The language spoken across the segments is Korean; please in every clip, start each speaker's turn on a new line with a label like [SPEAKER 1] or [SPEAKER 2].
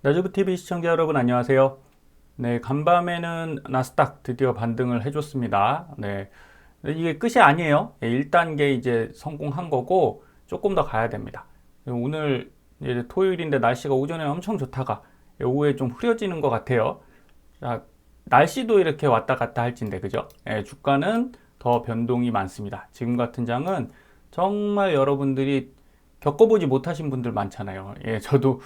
[SPEAKER 1] 나주부TV 시청자 여러분 안녕하세요. 네, 간밤에는 나스닥 드디어 반등을 해줬습니다. 네, 이게 끝이 아니에요. 1단계 이제 성공한 거고 조금 더 가야 됩니다. 오늘 이제 토요일인데 날씨가 오전에 엄청 좋다가 오후에 좀 흐려지는 것 같아요. 자, 날씨도 이렇게 왔다 갔다 할진데 그죠? 주가는 더 변동이 많습니다. 지금 같은 장은 정말 여러분들이 겪어보지 못하신 분들 많잖아요. 저도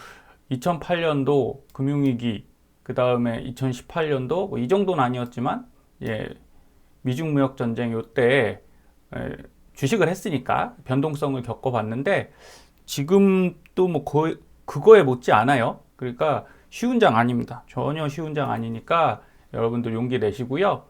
[SPEAKER 1] 2008년도 금융위기, 그 다음에 2018년도 이 정도는 아니었지만 미중 무역 전쟁 요때 주식을 했으니까 변동성을 겪어봤는데 지금도 뭐 거의 그거에 못지 않아요. 그러니까 쉬운 장 아닙니다. 전혀 쉬운 장 아니니까 여러분들 용기 내시고요.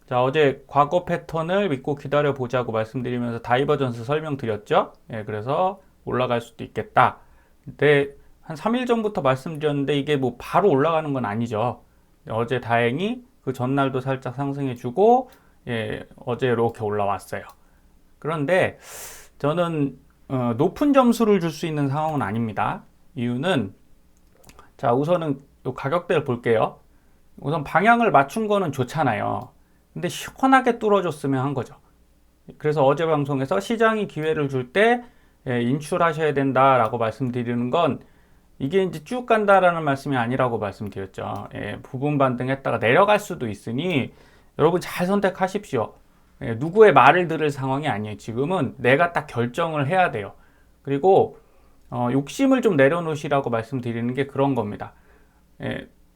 [SPEAKER 1] 자, 어제 과거 패턴을 믿고 기다려 보자고 말씀드리면서 다이버전스 설명드렸죠. 그래서 올라갈 수도 있겠다. 근데 한 3일 전부터 말씀드렸는데 이게 뭐 바로 올라가는 건 아니죠. 어제 다행히 그 전날도 살짝 상승해주고 어제 이렇게 올라왔어요. 그런데 저는 높은 점수를 줄 수 있는 상황은 아닙니다. 이유는 자, 우선은 요 가격대를 볼게요. 우선 방향을 맞춘 거는 좋잖아요. 근데 시원하게 뚫어줬으면 한 거죠. 그래서 어제 방송에서 시장이 기회를 줄 때 인출하셔야 된다라고 말씀드리는 건 이게 이제 쭉 간다라는 말씀이 아니라고 말씀드렸죠. 부분 반등했다가 내려갈 수도 있으니 여러분 잘 선택하십시오. 누구의 말을 들을 상황이 아니에요. 지금은 내가 딱 결정을 해야 돼요. 그리고 욕심을 좀 내려놓으시라고 말씀드리는 게 그런 겁니다.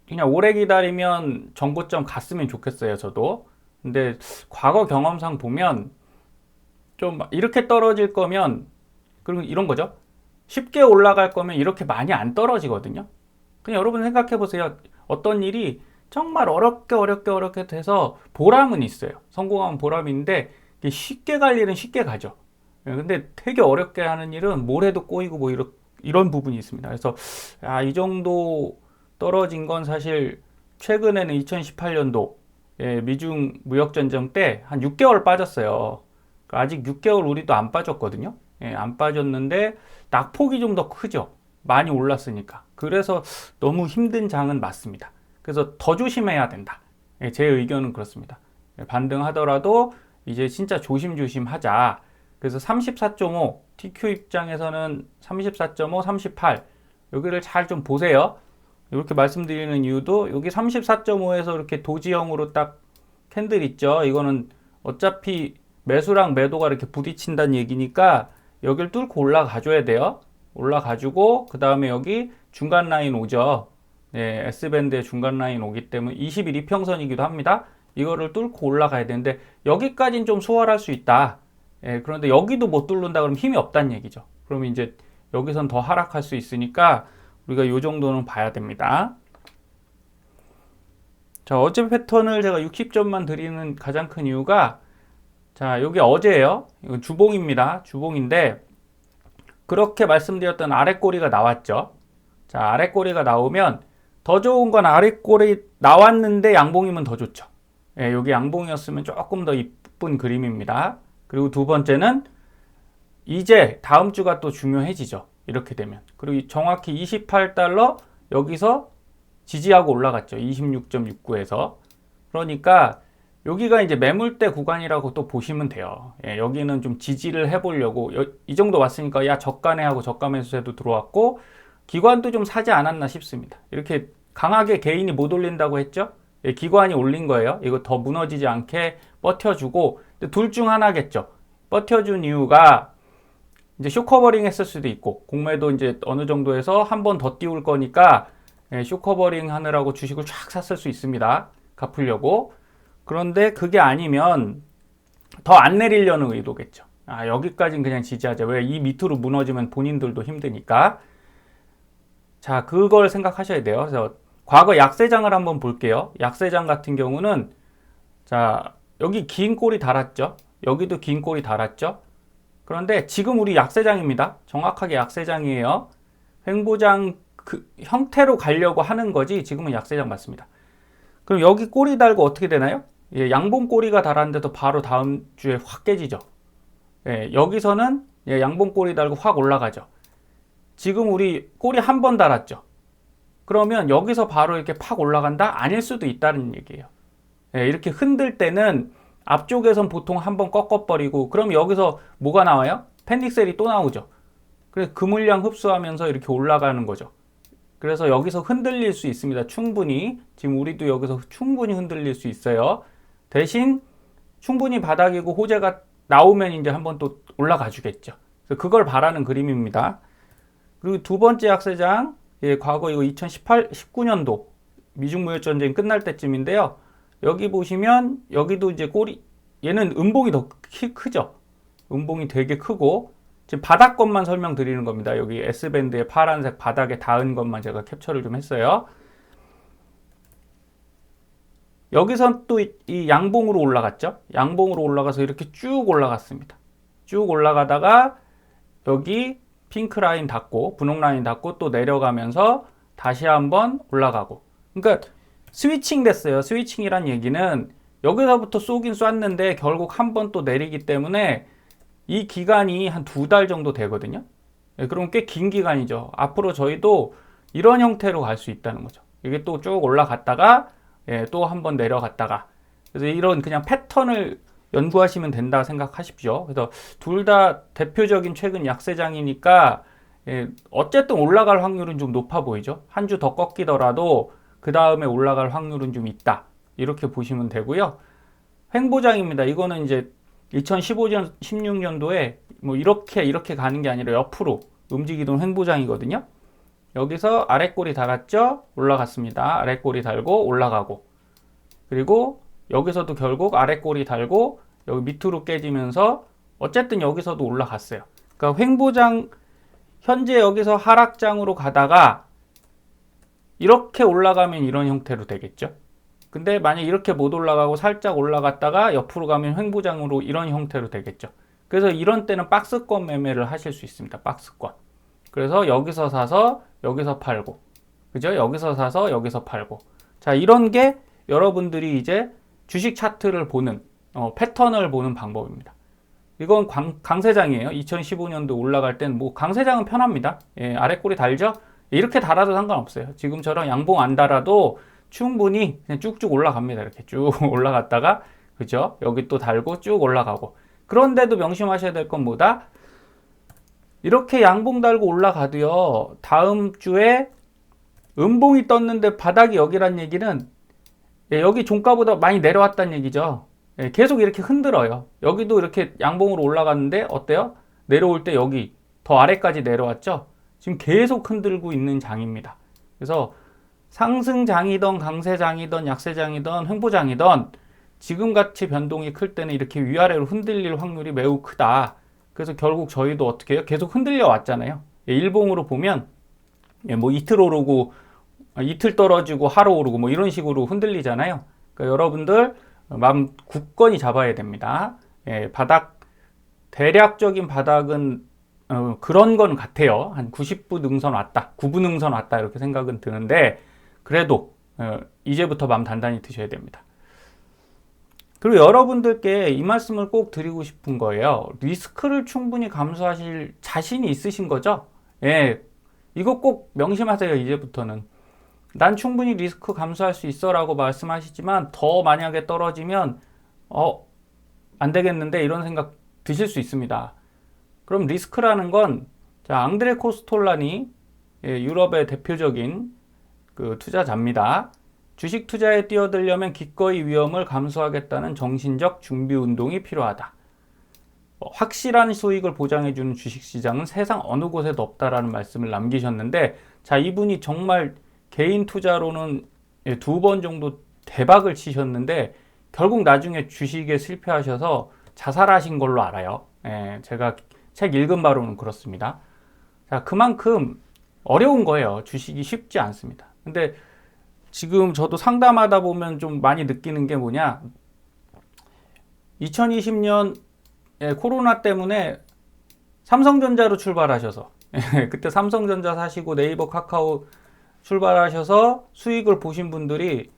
[SPEAKER 1] 그냥 오래 기다리면 정고점 갔으면 좋겠어요. 저도. 근데 과거 경험상 보면 좀 이렇게 떨어질 거면 그리고 이런 거죠. 쉽게 올라갈 거면 이렇게 많이 안 떨어지거든요. 그냥 여러분 생각해 보세요. 어떤 일이 정말 어렵게 돼서 보람은 있어요. 성공하면 보람이 있는데 쉽게 갈 일은 쉽게 가죠. 근데 되게 어렵게 하는 일은 뭘 해도 꼬이고 뭐 이런 부분이 있습니다. 그래서 이 정도 떨어진 건 사실 최근에는 2018년도 미중 무역전쟁 때 한 6개월 빠졌어요. 아직 6개월 우리도 안 빠졌거든요. 안 빠졌는데 낙폭이 좀 더 크죠. 많이 올랐으니까. 그래서 너무 힘든 장은 맞습니다. 그래서 더 조심해야 된다. 제 의견은 그렇습니다. 반등하더라도 이제 진짜 조심조심 하자. 그래서 34.5, TQ 입장에서는 34.5, 38 여기를 잘 좀 보세요. 이렇게 말씀드리는 이유도 여기 34.5에서 이렇게 도지형으로 딱 캔들 있죠. 이거는 어차피 매수랑 매도가 이렇게 부딪힌다는 얘기니까 여기를 뚫고 올라가줘야 돼요. 올라가주고 그 다음에 여기 중간 라인 오죠. S밴드의 중간 라인 오기 때문에 20일 이평선이기도 합니다. 이거를 뚫고 올라가야 되는데 여기까지는 좀 수월할 수 있다. 그런데 여기도 못 뚫는다 그러면 힘이 없다는 얘기죠. 그러면 이제 여기선 더 하락할 수 있으니까 우리가 이 정도는 봐야 됩니다. 자, 어제 패턴을 제가 60점만 드리는 가장 큰 이유가 자, 여기 어제예요. 이건 주봉입니다. 주봉인데 그렇게 말씀드렸던 아랫꼬리가 나왔죠. 자, 아랫꼬리가 나오면 더 좋은 건 아랫꼬리 나왔는데 양봉이면 더 좋죠. 여기 양봉이었으면 조금 더 이쁜 그림입니다. 그리고 두 번째는 이제 다음 주가 또 중요해지죠. 이렇게 되면. 그리고 정확히 28달러 여기서 지지하고 올라갔죠. 26.69에서. 그러니까 여기가 이제 매물대 구간이라고 또 보시면 돼요. 여기는 좀 지지를 해보려고 이 정도 왔으니까 야 저가네 하고 저가 매수세도 들어왔고 기관도 좀 사지 않았나 싶습니다. 이렇게 강하게 개인이 못 올린다고 했죠. 기관이 올린 거예요. 이거 더 무너지지 않게 버텨주고 둘 중 하나겠죠. 버텨준 이유가 이제 쇼커버링 했을 수도 있고 공매도 이제 어느 정도에서 한 번 더 띄울 거니까 쇼커버링 하느라고 주식을 쫙 샀을 수 있습니다. 갚으려고. 그런데 그게 아니면 더 안 내리려는 의도겠죠. 여기까지는 그냥 지지하자. 왜 이 밑으로 무너지면 본인들도 힘드니까. 자, 그걸 생각하셔야 돼요. 그래서 과거 약세장을 한번 볼게요. 약세장 같은 경우는 자, 여기 긴 꼬리 달았죠. 여기도 긴 꼬리 달았죠. 그런데 지금 우리 약세장입니다. 정확하게 약세장이에요. 횡보장 그 형태로 가려고 하는 거지 지금은 약세장 맞습니다. 그럼 여기 꼬리 달고 어떻게 되나요? 양봉 꼬리가 달았는데도 바로 다음 주에 확 깨지죠. 여기서는 양봉 꼬리 달고 확 올라가죠. 지금 우리 꼬리 한 번 달았죠. 그러면 여기서 바로 이렇게 팍 올라간다? 아닐 수도 있다는 얘기예요. 예, 이렇게 흔들 때는 앞쪽에선 보통 한번 꺾어버리고, 그럼 여기서 뭐가 나와요? 펜닉셀이 또 나오죠. 그래서 그 물량 흡수하면서 이렇게 올라가는 거죠. 그래서 여기서 흔들릴 수 있습니다. 충분히. 지금 우리도 여기서 충분히 흔들릴 수 있어요. 대신 충분히 바닥이고 호재가 나오면 이제 한번 또 올라가 주겠죠. 그래서 그걸 바라는 그림입니다. 그리고 두 번째 약세장, 예, 과거 이거 2018, 19년도 미중 무역 전쟁 끝날 때쯤인데요. 여기 보시면 여기도 이제 꼬리, 얘는 음봉이 더 크죠. 음봉이 되게 크고, 지금 바닥 것만 설명드리는 겁니다. 여기 S밴드의 파란색 바닥에 닿은 것만 제가 캡처를 좀 했어요. 여기선 또 이 양봉으로 올라갔죠. 양봉으로 올라가서 이렇게 쭉 올라갔습니다. 쭉 올라가다가 여기 핑크 라인 닿고 분홍 라인 닿고 또 내려가면서 다시 한번 올라가고. 그러니까 스위칭 됐어요. 스위칭이란 얘기는 여기서부터 쏘긴 쐈는데 결국 한 번 또 내리기 때문에 이 기간이 한 2달 정도 되거든요. 예, 그럼 꽤 긴 기간이죠. 앞으로 저희도 이런 형태로 갈 수 있다는 거죠. 이게 또 쭉 올라갔다가, 예, 또 한 번 내려갔다가. 그래서 이런 그냥 패턴을 연구하시면 된다 생각하십시오. 그래서 둘 다 대표적인 최근 약세장이니까, 예, 어쨌든 올라갈 확률은 좀 높아 보이죠. 한 주 더 꺾이더라도 그 다음에 올라갈 확률은 좀 있다. 이렇게 보시면 되고요. 횡보장입니다. 이거는 이제 2015년, 16년도에 뭐 이렇게 가는 게 아니라 옆으로 움직이던 횡보장이거든요. 여기서 아랫골이 닳았죠? 올라갔습니다. 아랫골이 달고 올라가고. 그리고 여기서도 결국 아랫골이 달고 여기 밑으로 깨지면서 어쨌든 여기서도 올라갔어요. 그러니까 횡보장, 현재 여기서 하락장으로 가다가 이렇게 올라가면 이런 형태로 되겠죠. 근데 만약 이렇게 못 올라가고 살짝 올라갔다가 옆으로 가면 횡보장으로 이런 형태로 되겠죠. 그래서 이런 때는 박스권 매매를 하실 수 있습니다. 박스권. 그래서 여기서 사서 여기서 팔고, 그죠? 여기서 사서 여기서 팔고. 자, 이런 게 여러분들이 이제 주식 차트를 보는, 패턴을 보는 방법입니다. 이건 강세장이에요. 2015년도 올라갈 땐 뭐 강세장은 편합니다. 예, 아랫골이 달죠? 이렇게 달아도 상관없어요. 지금처럼 양봉 안 달아도 충분히 그냥 쭉쭉 올라갑니다. 이렇게 쭉 올라갔다가, 그죠? 여기 또 달고 쭉 올라가고. 그런데도 명심하셔야 될 건 뭐다? 이렇게 양봉 달고 올라가도요, 다음 주에 음봉이 떴는데 바닥이 여기란 얘기는, 예, 여기 종가보다 많이 내려왔다는 얘기죠. 예, 계속 이렇게 흔들어요. 여기도 이렇게 양봉으로 올라갔는데 어때요? 내려올 때 여기 더 아래까지 내려왔죠? 지금 계속 흔들고 있는 장입니다. 그래서 상승장이든 강세장이든 약세장이든 횡보장이든 지금같이 변동이 클 때는 이렇게 위아래로 흔들릴 확률이 매우 크다. 그래서 결국 저희도 어떻게 해요? 계속 흔들려 왔잖아요. 예, 일봉으로 보면, 예, 뭐 이틀 오르고 이틀 떨어지고 하루 오르고 뭐 이런 식으로 흔들리잖아요. 그러니까 여러분들 마음 굳건히 잡아야 됩니다. 예, 바닥, 대략적인 바닥은 그런 건 같아요. 한 90부 능선 왔다, 9부 능선 왔다 이렇게 생각은 드는데, 그래도 이제부터 마음 단단히 드셔야 됩니다. 그리고 여러분들께 이 말씀을 꼭 드리고 싶은 거예요. 리스크를 충분히 감수하실 자신이 있으신 거죠? 예, 이거 꼭 명심하세요. 이제부터는 난 충분히 리스크 감수할 수 있어 라고 말씀하시지만 더 만약에 떨어지면 안 되겠는데 이런 생각 드실 수 있습니다. 그럼 리스크라는 건, 자, 앙드레 코스톨라니, 예, 유럽의 대표적인 그 투자자입니다. 주식 투자에 뛰어들려면 기꺼이 위험을 감수하겠다는 정신적 준비 운동이 필요하다. 확실한 수익을 보장해주는 주식시장은 세상 어느 곳에도 없다라는 말씀을 남기셨는데, 자, 이분이 정말 개인 투자로는 2번 정도 대박을 치셨는데 결국 나중에 주식에 실패하셔서 자살하신 걸로 알아요. 예, 제가 책 읽은 바로는 그렇습니다. 자, 그만큼 어려운 거예요. 주식이 쉽지 않습니다. 근데 지금 저도 상담하다 보면 좀 많이 느끼는 게 뭐냐, 2020년 코로나 때문에 삼성전자로 출발하셔서 그때 삼성전자 사시고 네이버 카카오 출발하셔서 수익을 보신 분들이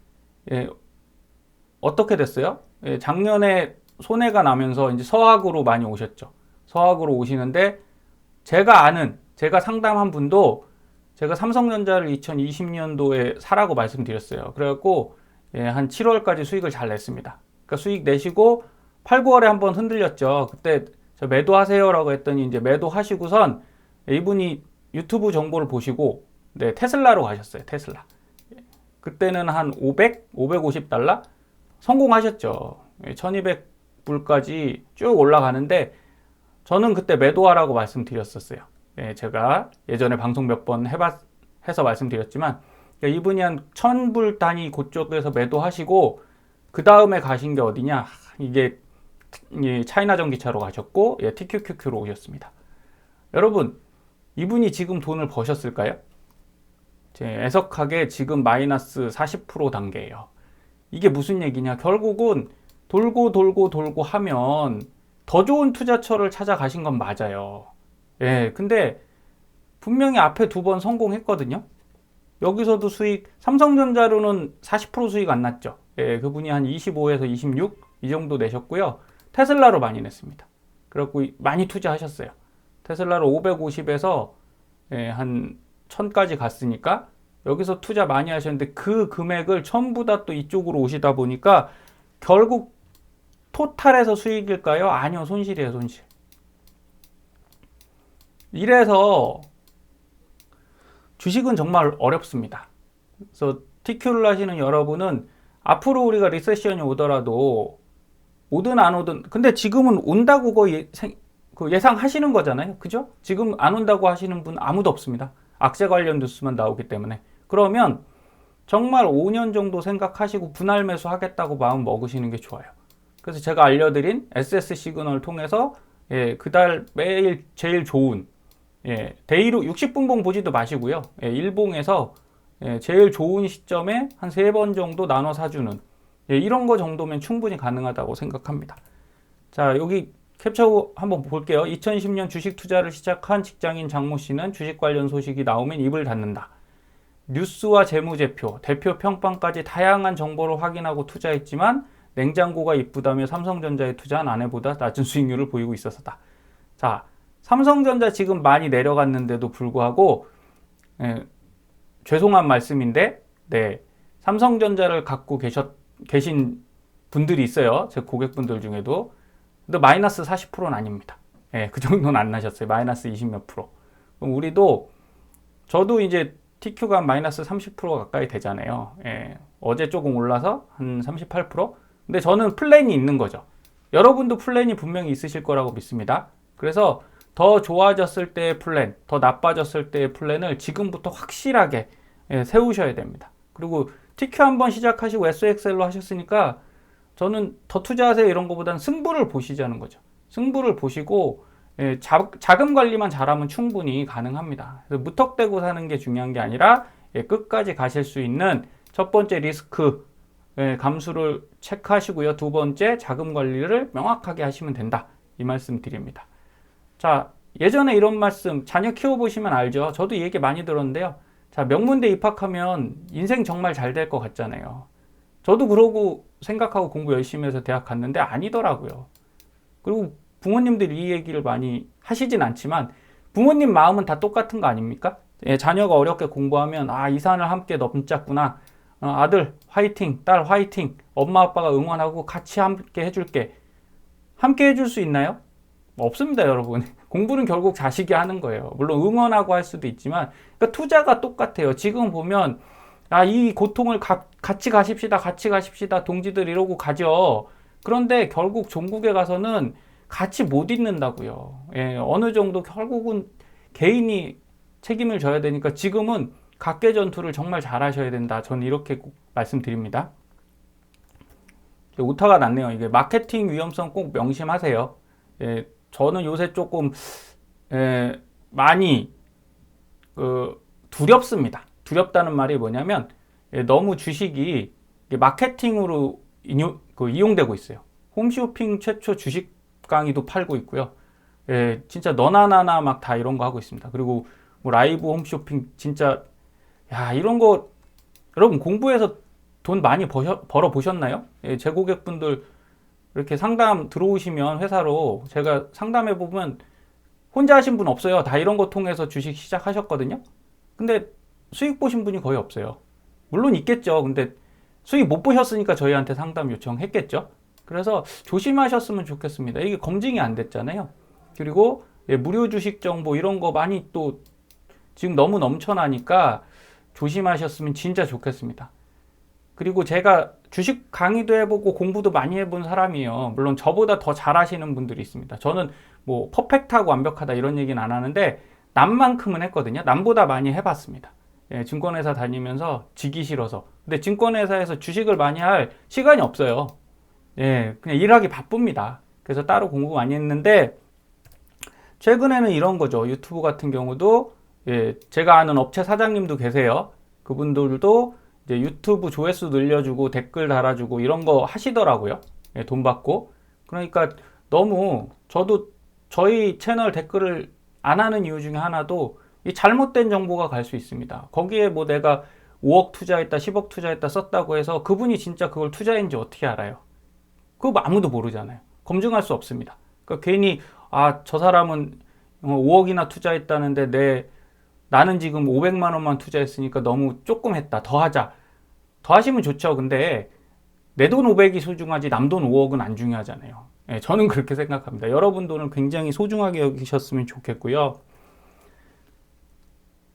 [SPEAKER 1] 어떻게 됐어요? 작년에 손해가 나면서 이제 서학으로 많이 오셨죠. 서학으로 오시는데 제가 상담한 분도 제가 삼성전자를 2020년도에 사라고 말씀드렸어요. 그래갖고 한 7월까지 수익을 잘 냈습니다. 그러니까 수익 내시고 8, 9월에 한번 흔들렸죠. 그때 저 매도하세요라고 했더니 이제 매도하시고선 이분이 유튜브 정보를 보시고 테슬라로 가셨어요. 테슬라. 그때는 한 500, 550달러 성공하셨죠. 1200불까지 쭉 올라가는데 저는 그때 매도하라고 말씀드렸었어요. 제가 예전에 방송 몇 번 해서 말씀드렸지만 이분이 한 1000불 단위 그쪽에서 매도하시고 그 다음에 가신 게 어디냐? 이게 차이나 전기차로 가셨고 TQQQ로 오셨습니다. 여러분 이분이 지금 돈을 버셨을까요? 애석하게 지금 마이너스 40% 단계예요. 이게 무슨 얘기냐? 결국은 돌고 돌고 돌고 하면 더 좋은 투자처를 찾아가신 건 맞아요. 근데 분명히 앞에 2번 성공했거든요. 여기서도 수익, 삼성전자로는 40% 수익 안 났죠. 그분이 한 25에서 26 이 정도 내셨고요. 테슬라로 많이 냈습니다. 그래갖고 많이 투자하셨어요. 테슬라로 550에서 한 1000까지 갔으니까 여기서 투자 많이 하셨는데 그 금액을 전부 다 또 이쪽으로 오시다 보니까 결국 토탈에서 수익일까요? 아니요, 손실이에요, 손실. 이래서 주식은 정말 어렵습니다. 그래서 TQ를 하시는 여러분은 앞으로 우리가 리세션이 오더라도 오든 안 오든, 근데 지금은 온다고 거의 예상하시는 거잖아요. 그죠? 지금 안 온다고 하시는 분 아무도 없습니다. 악재 관련 뉴스만 나오기 때문에. 그러면 정말 5년 정도 생각하시고 분할 매수 하겠다고 마음 먹으시는 게 좋아요. 그래서 제가 알려드린 SS 시그널을 통해서 그달 매일 제일 좋은 데이로 60분봉 보지도 마시고요. 일봉에서 제일 좋은 시점에 한 3번 정도 나눠 사주는 이런 거 정도면 충분히 가능하다고 생각합니다. 자, 여기 캡처 한번 볼게요. 2010년 주식 투자를 시작한 직장인 장모 씨는 주식 관련 소식이 나오면 입을 닫는다. 뉴스와 재무제표, 대표 평판까지 다양한 정보를 확인하고 투자했지만 냉장고가 이쁘다며 삼성전자에 투자한 아내보다 낮은 수익률을 보이고 있어서다. 자, 삼성전자 지금 많이 내려갔는데도 불구하고 죄송한 말씀인데 삼성전자를 갖고 계신 분들이 있어요. 제 고객분들 중에도. 근데 마이너스 40%는 아닙니다. 그 정도는 안 나셨어요. 마이너스 20몇 프로. 그럼 저도 이제 TQ가 마이너스 30% 가까이 되잖아요. 어제 조금 올라서 한 38%? 근데 저는 플랜이 있는 거죠. 여러분도 플랜이 분명히 있으실 거라고 믿습니다. 그래서 더 좋아졌을 때의 플랜, 더 나빠졌을 때의 플랜을 지금부터 확실하게 세우셔야 됩니다. 그리고 TQ 한번 시작하시고 SXL로 하셨으니까 저는 더 투자하세요 이런 것보다는 승부를 보시자는 거죠. 승부를 보시고 자금 관리만 잘하면 충분히 가능합니다. 그래서 무턱대고 사는 게 중요한 게 아니라 끝까지 가실 수 있는 첫 번째 리스크 감수를 체크하시고요. 두 번째 자금 관리를 명확하게 하시면 된다. 이 말씀 드립니다. 자, 예전에 이런 말씀 자녀 키워보시면 알죠. 저도 이 얘기 많이 들었는데요. 자, 명문대 입학하면 인생 정말 잘 될 것 같잖아요. 저도 그러고 생각하고 공부 열심히 해서 대학 갔는데 아니더라고요. 그리고 부모님들이 이 얘기를 많이 하시진 않지만 부모님 마음은 다 똑같은 거 아닙니까? 자녀가 어렵게 공부하면 이 산을 함께 넘자꾸나. 아들 화이팅, 딸 화이팅, 엄마 아빠가 응원하고 같이 함께 해줄게. 함께 해줄 수 있나요? 없습니다, 여러분. 공부는 결국 자식이 하는 거예요. 물론 응원하고 할 수도 있지만 그러니까 투자가 똑같아요. 지금 보면 이 고통을 같이 가십시다 동지들 이러고 가죠. 그런데 결국 종국에 가서는 같이 못 있는다고요. 어느 정도 결국은 개인이 책임을 져야 되니까 지금은 각계 전투를 정말 잘 하셔야 된다. 저는 이렇게 꼭 말씀드립니다. 오타가 났네요. 이게 마케팅 위험성 꼭 명심하세요. 저는 요새 조금 많이 두렵습니다. 두렵다는 말이 뭐냐면 너무 주식이 마케팅으로 이용되고 있어요. 홈쇼핑 최초 주식 강의도 팔고 있고요. 진짜 너나 나나 막 다 이런 거 하고 있습니다. 그리고 뭐 라이브 홈쇼핑 진짜 이런 거 여러분 공부해서 돈 많이 벌어 보셨나요? 제 고객분들 이렇게 상담 들어오시면 회사로 제가 상담해 보면 혼자 하신 분 없어요. 다 이런 거 통해서 주식 시작하셨거든요. 근데 수익 보신 분이 거의 없어요. 물론 있겠죠. 근데 수익 못 보셨으니까 저희한테 상담 요청했겠죠. 그래서 조심하셨으면 좋겠습니다. 이게 검증이 안 됐잖아요. 그리고 무료 주식 정보 이런 거 많이 또 지금 너무 넘쳐나니까 조심하셨으면 진짜 좋겠습니다. 그리고 제가 주식 강의도 해보고 공부도 많이 해본 사람이에요. 물론 저보다 더 잘하시는 분들이 있습니다. 저는 뭐 퍼펙트하고 완벽하다 이런 얘기는 안 하는데 남만큼은 했거든요. 남보다 많이 해봤습니다. 예, 증권회사 다니면서 지기 싫어서. 근데 증권회사에서 주식을 많이 할 시간이 없어요. 예, 그냥 일하기 바쁩니다. 그래서 따로 공부 많이 했는데 최근에는 이런 거죠. 유튜브 같은 경우도 예, 제가 아는 업체 사장님도 계세요. 그분들도 이제 유튜브 조회수 늘려주고 댓글 달아주고 이런 거 하시더라고요. 예, 돈 받고. 그러니까 너무 저도 저희 채널 댓글을 안 하는 이유 중에 하나도 이 잘못된 정보가 갈 수 있습니다. 거기에 뭐 내가 5억 투자했다, 10억 투자했다 썼다고 해서 그분이 진짜 그걸 투자했는지 어떻게 알아요? 그거 뭐 아무도 모르잖아요. 검증할 수 없습니다. 그러니까 괜히 저 사람은 5억이나 투자했다는데 나는 지금 500만 원만 투자했으니까 너무 조금 했다. 더 하자. 더 하시면 좋죠. 근데 내 돈 500이 소중하지 남 돈 5억은 안 중요하잖아요. 예, 저는 그렇게 생각합니다. 여러분 돈을 굉장히 소중하게 여기셨으면 좋겠고요.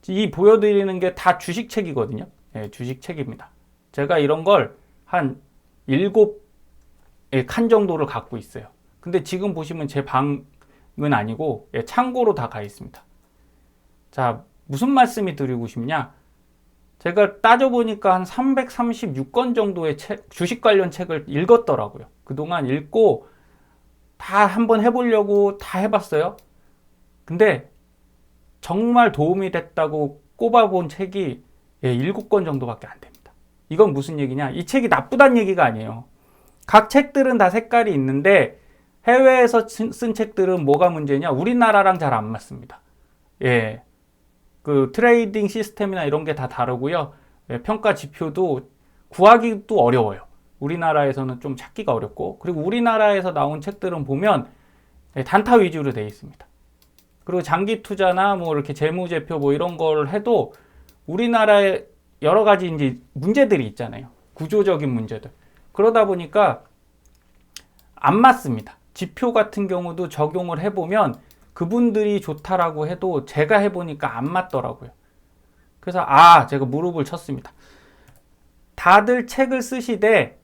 [SPEAKER 1] 이 보여드리는 게 다 주식책이거든요. 예, 주식책입니다. 제가 이런 걸 한 7칸 정도를 갖고 있어요. 근데 지금 보시면 제 방은 아니고 창고로 다 가 있습니다. 자, 무슨 말씀이 드리고 싶냐? 제가 따져보니까 한 336권 정도의 주식 관련 책을 읽었더라고요. 그동안 읽고 다 한번 해보려고 다 해봤어요. 근데 정말 도움이 됐다고 꼽아본 책이 7권 정도밖에 안 됩니다. 이건 무슨 얘기냐? 이 책이 나쁘다는 얘기가 아니에요. 각 책들은 다 색깔이 있는데 해외에서 쓴 책들은 뭐가 문제냐? 우리나라랑 잘 안 맞습니다. 예. 그 트레이딩 시스템이나 이런 게 다 다르고요. 예, 평가 지표도 구하기도 어려워요. 우리나라에서는 좀 찾기가 어렵고, 그리고 우리나라에서 나온 책들은 보면 단타 위주로 되어 있습니다. 그리고 장기 투자나 뭐 이렇게 재무제표 뭐 이런 걸 해도 우리나라에 여러 가지 이제 문제들이 있잖아요. 구조적인 문제들. 그러다 보니까 안 맞습니다. 지표 같은 경우도 적용을 해보면 그분들이 좋다라고 해도 제가 해보니까 안 맞더라고요. 그래서 제가 무릎을 쳤습니다. 다들 책을 쓰시되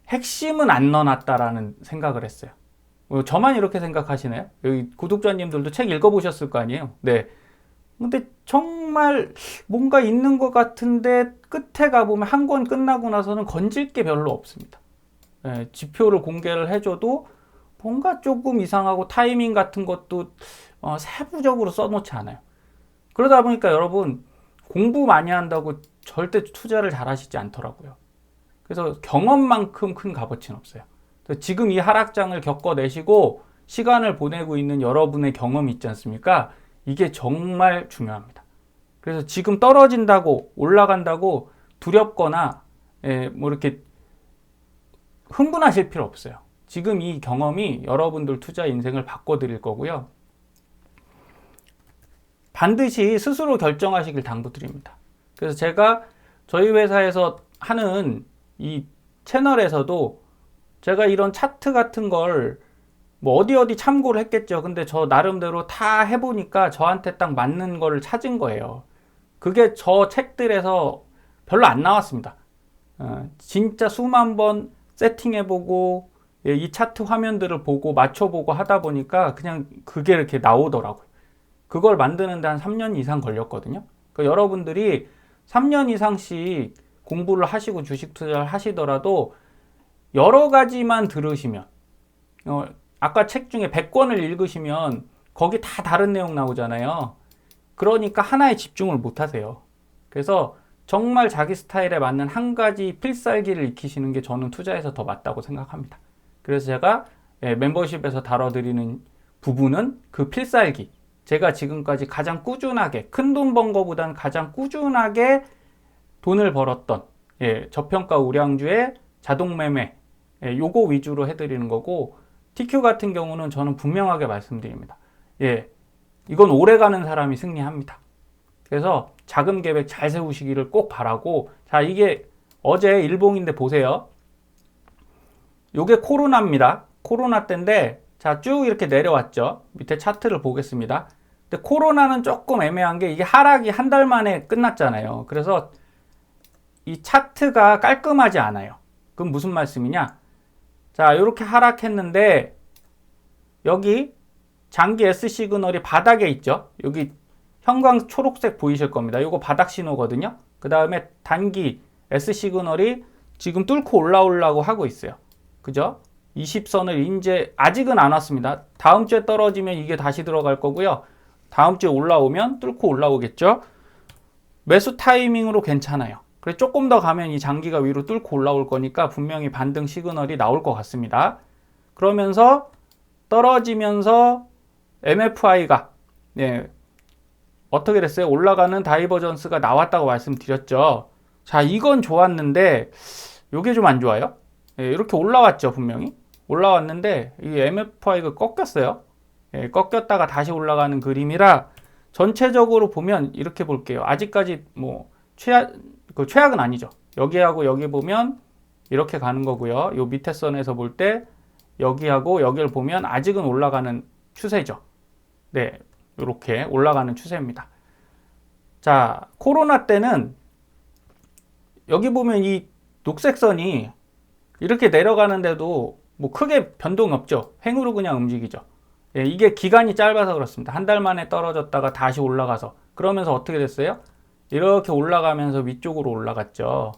[SPEAKER 1] 핵심은 안 넣어놨다라는 생각을 했어요. 저만 이렇게 생각하시나요? 여기 구독자님들도 책 읽어보셨을 거 아니에요? 네. 근데 정말 뭔가 있는 것 같은데 끝에 가보면 한 권 끝나고 나서는 건질 게 별로 없습니다. 네, 지표를 공개를 해줘도 뭔가 조금 이상하고 타이밍 같은 것도 세부적으로 써놓지 않아요. 그러다 보니까 여러분 공부 많이 한다고 절대 투자를 잘 하시지 않더라고요. 그래서 경험만큼 큰 값어치는 없어요. 지금 이 하락장을 겪어내시고 시간을 보내고 있는 여러분의 경험이 있지 않습니까? 이게 정말 중요합니다. 그래서 지금 떨어진다고 올라간다고 두렵거나 뭐 이렇게 흥분하실 필요 없어요. 지금 이 경험이 여러분들 투자 인생을 바꿔드릴 거고요. 반드시 스스로 결정하시길 당부드립니다. 그래서 제가 저희 회사에서 하는 이 채널에서도 제가 이런 차트 같은 걸 뭐 어디 참고를 했겠죠. 근데 저 나름대로 다 해보니까 저한테 딱 맞는 거를 찾은 거예요. 그게 저 책들에서 별로 안 나왔습니다. 진짜 수만 번 세팅해보고 이 차트 화면들을 보고 맞춰보고 하다 보니까 그냥 그게 이렇게 나오더라고요. 그걸 만드는데 한 3년 이상 걸렸거든요. 그러니까 여러분들이 3년 이상씩 공부를 하시고 주식 투자를 하시더라도 여러 가지만 들으시면 아까 책 중에 100권을 읽으시면 거기 다 다른 내용 나오잖아요. 그러니까 하나에 집중을 못 하세요. 그래서 정말 자기 스타일에 맞는 한 가지 필살기를 익히시는 게 저는 투자에서 더 맞다고 생각합니다. 그래서 제가 멤버십에서 다뤄드리는 부분은 그 필살기. 제가 지금까지 가장 꾸준하게, 큰돈 번 거보다는 가장 꾸준하게 돈을 벌었던 저평가 우량주의 자동매매 요거 위주로 해드리는 거고, TQ 같은 경우는 저는 분명하게 말씀드립니다. 이건 오래가는 사람이 승리합니다. 그래서 자금 계획 잘 세우시기를 꼭 바라고. 자, 이게 어제 일봉인데 보세요. 요게 코로나입니다. 코로나 때인데 자, 쭉 이렇게 내려왔죠. 밑에 차트를 보겠습니다. 근데 코로나는 조금 애매한 게 이게 하락이 한 달 만에 끝났잖아요. 그래서 이 차트가 깔끔하지 않아요. 그럼 무슨 말씀이냐? 자, 이렇게 하락했는데 여기 장기 S 시그널이 바닥에 있죠. 여기 형광 초록색 보이실 겁니다. 이거 바닥 신호거든요. 그 다음에 단기 S 시그널이 지금 뚫고 올라오려고 하고 있어요. 그죠? 20선을 이제 아직은 안 왔습니다. 다음 주에 떨어지면 이게 다시 들어갈 거고요. 다음 주에 올라오면 뚫고 올라오겠죠. 매수 타이밍으로 괜찮아요. 그래서 조금 더 가면 이 장기가 위로 뚫고 올라올 거니까 분명히 반등 시그널이 나올 것 같습니다. 그러면서 떨어지면서 MFI가 어떻게 됐어요? 올라가는 다이버전스가 나왔다고 말씀드렸죠. 자, 이건 좋았는데 이게 좀 안 좋아요. 이렇게 올라왔죠. 분명히 올라왔는데 이 MFI가 꺾였어요. 꺾였다가 다시 올라가는 그림이라 전체적으로 보면 이렇게 볼게요. 아직까지 뭐 최악은 아니죠. 여기하고 여기 보면 이렇게 가는 거고요. 요 밑에 선에서 볼 때 여기하고 여기를 보면 아직은 올라가는 추세죠. 네, 이렇게 올라가는 추세입니다. 자, 코로나 때는 여기 보면 이 녹색 선이 이렇게 내려가는데도 뭐 크게 변동 없죠. 횡으로 그냥 움직이죠. 이게 기간이 짧아서 그렇습니다. 한 달 만에 떨어졌다가 다시 올라가서 그러면서 어떻게 됐어요? 이렇게 올라가면서 위쪽으로 올라갔죠.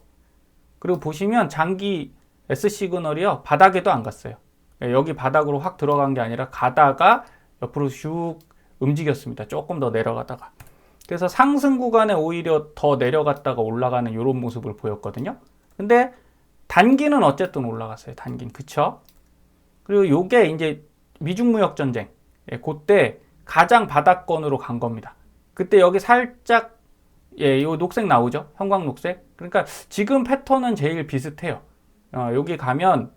[SPEAKER 1] 그리고 보시면 장기 S 시그널이요. 바닥에도 안 갔어요. 여기 바닥으로 확 들어간 게 아니라 가다가 옆으로 슉 움직였습니다. 조금 더 내려가다가. 그래서 상승 구간에 오히려 더 내려갔다가 올라가는 이런 모습을 보였거든요. 근데 단기는 어쨌든 올라갔어요. 단기는. 그쵸? 그리고 요게 이제 미중무역전쟁. 그때 가장 바닥권으로 간 겁니다. 그때 여기 살짝 요 녹색 나오죠? 형광 녹색. 그러니까 지금 패턴은 제일 비슷해요. 여기 가면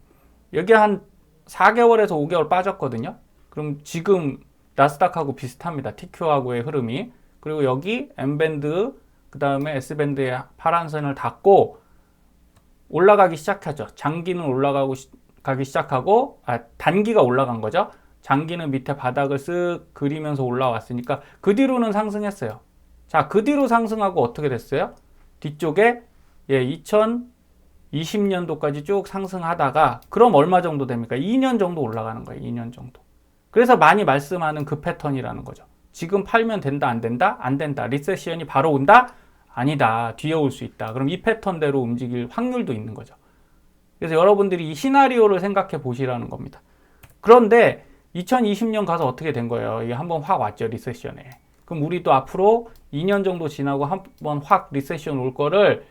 [SPEAKER 1] 여기 한 4개월에서 5개월 빠졌거든요. 그럼 지금 나스닥하고 비슷합니다. TQ하고의 흐름이. 그리고 여기 M밴드 그 다음에 S밴드의 파란 선을 닫고 올라가기 시작하죠. 장기는 가기 시작하고 단기가 올라간 거죠. 장기는 밑에 바닥을 쓱 그리면서 올라왔으니까 그 뒤로는 상승했어요. 자, 그 뒤로 상승하고 어떻게 됐어요? 뒤쪽에 2020년도까지 쭉 상승하다가 그럼 얼마 정도 됩니까? 2년 정도 올라가는 거예요. 2년 정도. 그래서 많이 말씀하는 그 패턴이라는 거죠. 지금 팔면 된다, 안 된다? 안 된다. 리세션이 바로 온다? 아니다. 뒤에 올 수 있다. 그럼 이 패턴대로 움직일 확률도 있는 거죠. 그래서 여러분들이 이 시나리오를 생각해 보시라는 겁니다. 그런데 2020년 가서 어떻게 된 거예요? 이게 한번 확 왔죠, 리세션에. 그럼 우리도 앞으로 2년 정도 지나고 한번 확 리세션 올 거를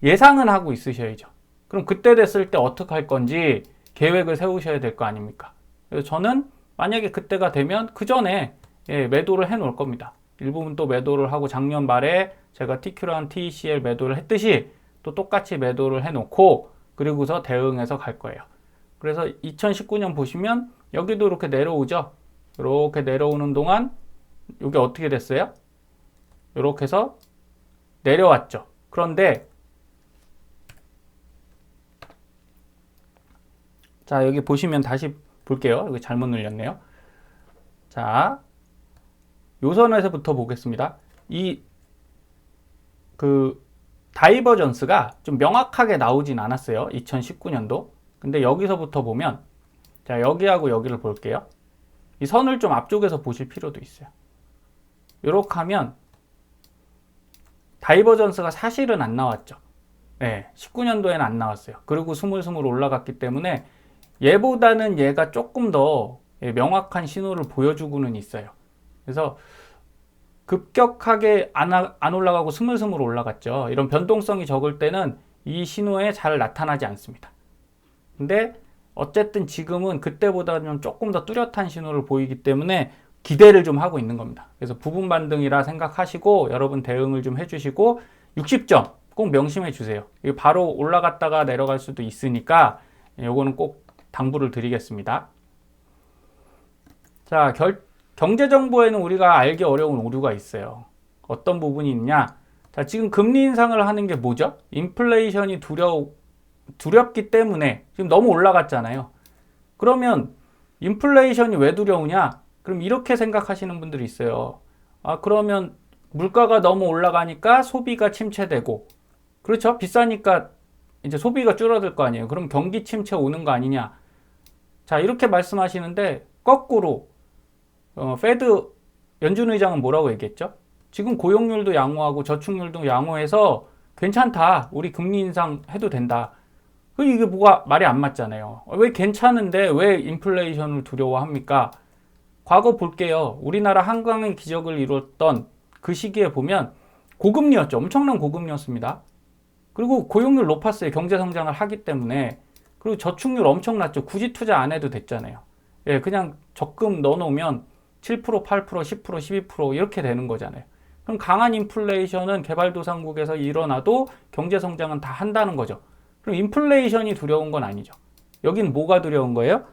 [SPEAKER 1] 예상은 하고 있으셔야죠. 그럼 그때 됐을 때 어떻게 할 건지 계획을 세우셔야 될 거 아닙니까? 그래서 저는 만약에 그때가 되면 그 전에 매도를 해 놓을 겁니다. 일부분 또 매도를 하고 작년 말에 제가 TQ랑 TECL 매도를 했듯이 또 똑같이 매도를 해 놓고 그리고서 대응해서 갈 거예요. 그래서 2019년 보시면 여기도 이렇게 내려오죠. 이렇게 내려오는 동안 이게 어떻게 됐어요? 이렇게 해서 내려왔죠. 그런데 자, 여기 보시면 다시 볼게요. 여기 잘못 눌렸네요. 자, 요 선에서부터 보겠습니다. 다이버전스가 좀 명확하게 나오진 않았어요. 2019년도. 근데 여기서부터 보면, 자, 여기하고 여기를 볼게요. 이 선을 좀 앞쪽에서 보실 필요도 있어요. 요렇게 하면, 다이버전스가 사실은 안 나왔죠. 19년도에는 안 나왔어요. 그리고 스물스물 올라갔기 때문에 얘보다는 얘가 조금 더 명확한 신호를 보여주고는 있어요. 그래서 급격하게 안 올라가고 스물스물 올라갔죠. 이런 변동성이 적을 때는 이 신호에 잘 나타나지 않습니다. 근데 어쨌든 지금은 그때보다는 조금 더 뚜렷한 신호를 보이기 때문에 기대를 좀 하고 있는 겁니다. 그래서 부분 반등이라 생각하시고 여러분 대응을 좀 해주시고 60점 꼭 명심해 주세요. 이게 바로 올라갔다가 내려갈 수도 있으니까 요거는 꼭 당부를 드리겠습니다. 자, 경제 정보에는 우리가 알기 어려운 오류가 있어요. 어떤 부분이 있냐? 자, 지금 금리 인상을 하는 게 뭐죠? 인플레이션이 두렵기 때문에 지금 너무 올라갔잖아요. 그러면 인플레이션이 왜 두려우냐? 그럼 이렇게 생각하시는 분들이 있어요. 아, 그러면 물가가 너무 올라가니까 소비가 침체되고, 그렇죠? 비싸니까 이제 소비가 줄어들 거 아니에요. 그럼 경기 침체 오는 거 아니냐? 자, 이렇게 말씀하시는데 거꾸로 페드 연준 의장은 뭐라고 얘기했죠? 지금 고용률도 양호하고 저축률도 양호해서 괜찮다. 우리 금리 인상 해도 된다. 이게 뭐가 말이 안 맞잖아요. 왜 괜찮은데 왜 인플레이션을 두려워합니까? 과거 볼게요. 우리나라 한강의 기적을 이뤘던 그 시기에 보면 고금리였죠. 엄청난 고금리였습니다. 그리고 고용률 높았어요. 경제 성장을 하기 때문에. 그리고 저축률 엄청났죠. 굳이 투자 안 해도 됐잖아요. 예, 그냥 적금 넣어놓으면 7%, 8%, 10%, 12% 이렇게 되는 거잖아요. 그럼 강한 인플레이션은 개발도상국에서 일어나도 경제 성장은 다 한다는 거죠. 그럼 인플레이션이 두려운 건 아니죠. 여긴 뭐가 두려운 거예요?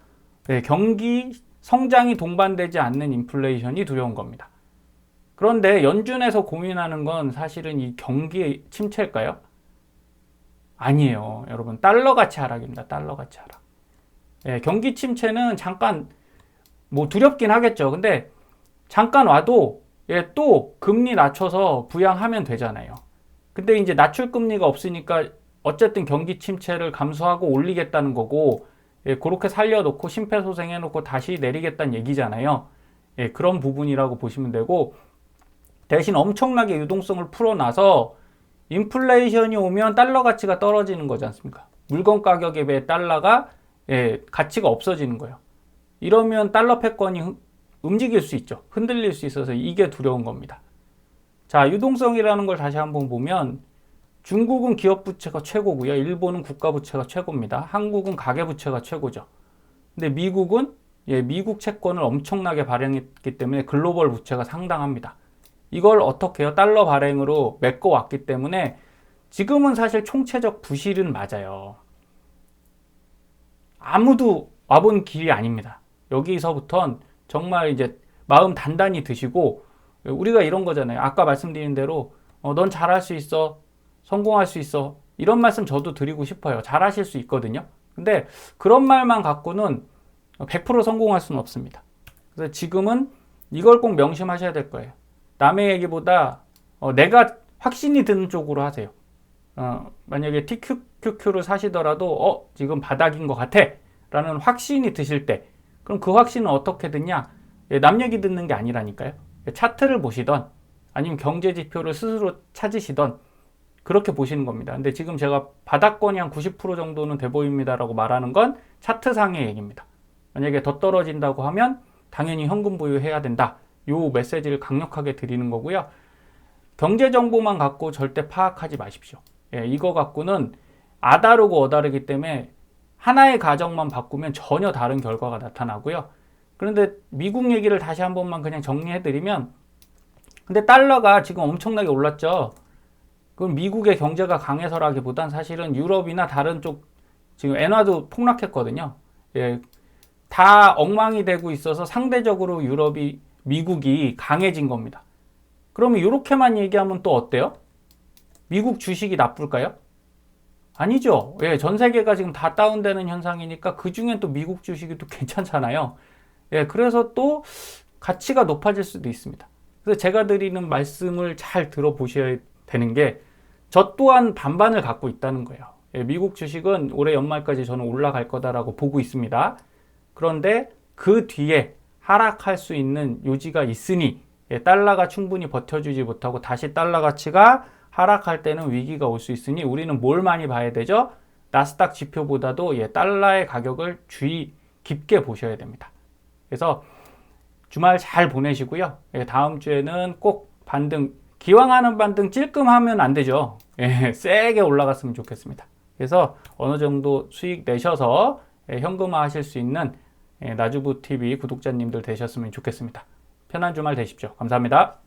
[SPEAKER 1] 네, 경기 성장이 동반되지 않는 인플레이션이 두려운 겁니다. 그런데 연준에서 고민하는 건 사실은 이 경기 침체일까요? 아니에요. 여러분, 달러 가치 하락입니다. 달러 가치 하락. 예, 경기 침체는 잠깐 뭐 두렵긴 하겠죠. 근데 잠깐 와도 예, 또 금리 낮춰서 부양하면 되잖아요. 근데 이제 낮출 금리가 없으니까 어쨌든 경기 침체를 감수하고 올리겠다는 거고, 예, 그렇게 살려놓고 심폐소생해놓고 다시 내리겠다는 얘기잖아요. 예, 그런 부분이라고 보시면 되고, 대신 엄청나게 유동성을 풀어놔서 인플레이션이 오면 달러 가치가 떨어지는 거지 않습니까? 물건 가격에 비해 달러가 예, 가치가 없어지는 거예요. 이러면 달러 패권이 움직일 수 있죠. 흔들릴 수 있어서 이게 두려운 겁니다. 자, 유동성이라는 걸 다시 한번 보면 중국은 기업부채가 최고고요. 일본은 국가부채가 최고입니다. 한국은 가계부채가 최고죠. 근데 미국은 예, 미국 채권을 엄청나게 발행했기 때문에 글로벌 부채가 상당합니다. 이걸 어떻게 해요? 달러 발행으로 메꿔왔기 때문에 지금은 사실 총체적 부실은 맞아요. 아무도 와본 길이 아닙니다. 여기서부턴 정말 이제 마음 단단히 드시고, 우리가 이런 거잖아요. 아까 말씀드린 대로 넌 잘할 수 있어. 성공할 수 있어. 이런 말씀 저도 드리고 싶어요. 잘하실 수 있거든요. 근데 그런 말만 갖고는 100% 성공할 수는 없습니다. 그래서 지금은 이걸 꼭 명심하셔야 될 거예요. 남의 얘기보다 내가 확신이 드는 쪽으로 하세요. 만약에 TQQQ를 사시더라도 지금 바닥인 것 같아 라는 확신이 드실 때, 그럼 그 확신은 어떻게 듣냐? 남 얘기 듣는 게 아니라니까요. 차트를 보시던 아니면 경제 지표를 스스로 찾으시던 그렇게 보시는 겁니다. 근데 지금 제가 바닥권이 한 90% 정도는 돼 보입니다라고 말하는 건 차트상의 얘기입니다. 만약에 더 떨어진다고 하면 당연히 현금 보유해야 된다. 요 메시지를 강력하게 드리는 거고요. 경제 정보만 갖고 절대 파악하지 마십시오. 예, 이거 갖고는 아다르고 어다르기 때문에 하나의 가정만 바꾸면 전혀 다른 결과가 나타나고요. 그런데 미국 얘기를 다시 한 번만 그냥 정리해드리면, 근데 달러가 지금 엄청나게 올랐죠. 그럼 미국의 경제가 강해서라기보단 사실은 유럽이나 다른 쪽 지금 엔화도 폭락했거든요. 예, 다 엉망이 되고 있어서 상대적으로 미국이 강해진 겁니다. 그러면 이렇게만 얘기하면 또 어때요? 미국 주식이 나쁠까요? 아니죠. 예, 전 세계가 지금 다 다운되는 현상이니까 그 중엔 또 미국 주식이 또 괜찮잖아요. 예, 그래서 또 가치가 높아질 수도 있습니다. 그래서 제가 드리는 말씀을 잘 들어보셔야 되는 게, 저 또한 반반을 갖고 있다는 거예요. 예, 미국 주식은 올해 연말까지 저는 올라갈 거다라고 보고 있습니다. 그런데 그 뒤에 하락할 수 있는 요지가 있으니, 예, 달러가 충분히 버텨주지 못하고 다시 달러 가치가 하락할 때는 위기가 올 수 있으니 우리는 뭘 많이 봐야 되죠? 나스닥 지표보다도 예, 달러의 가격을 주의 깊게 보셔야 됩니다. 그래서 주말 잘 보내시고요. 예, 다음 주에는 꼭 반등, 기왕하는 반등 찔끔하면 안 되죠. 예, 세게 올라갔으면 좋겠습니다. 그래서 어느 정도 수익 내셔서 예, 현금화 하실 수 있는 예, 나주부TV 구독자님들 되셨으면 좋겠습니다. 편한 주말 되십시오. 감사합니다.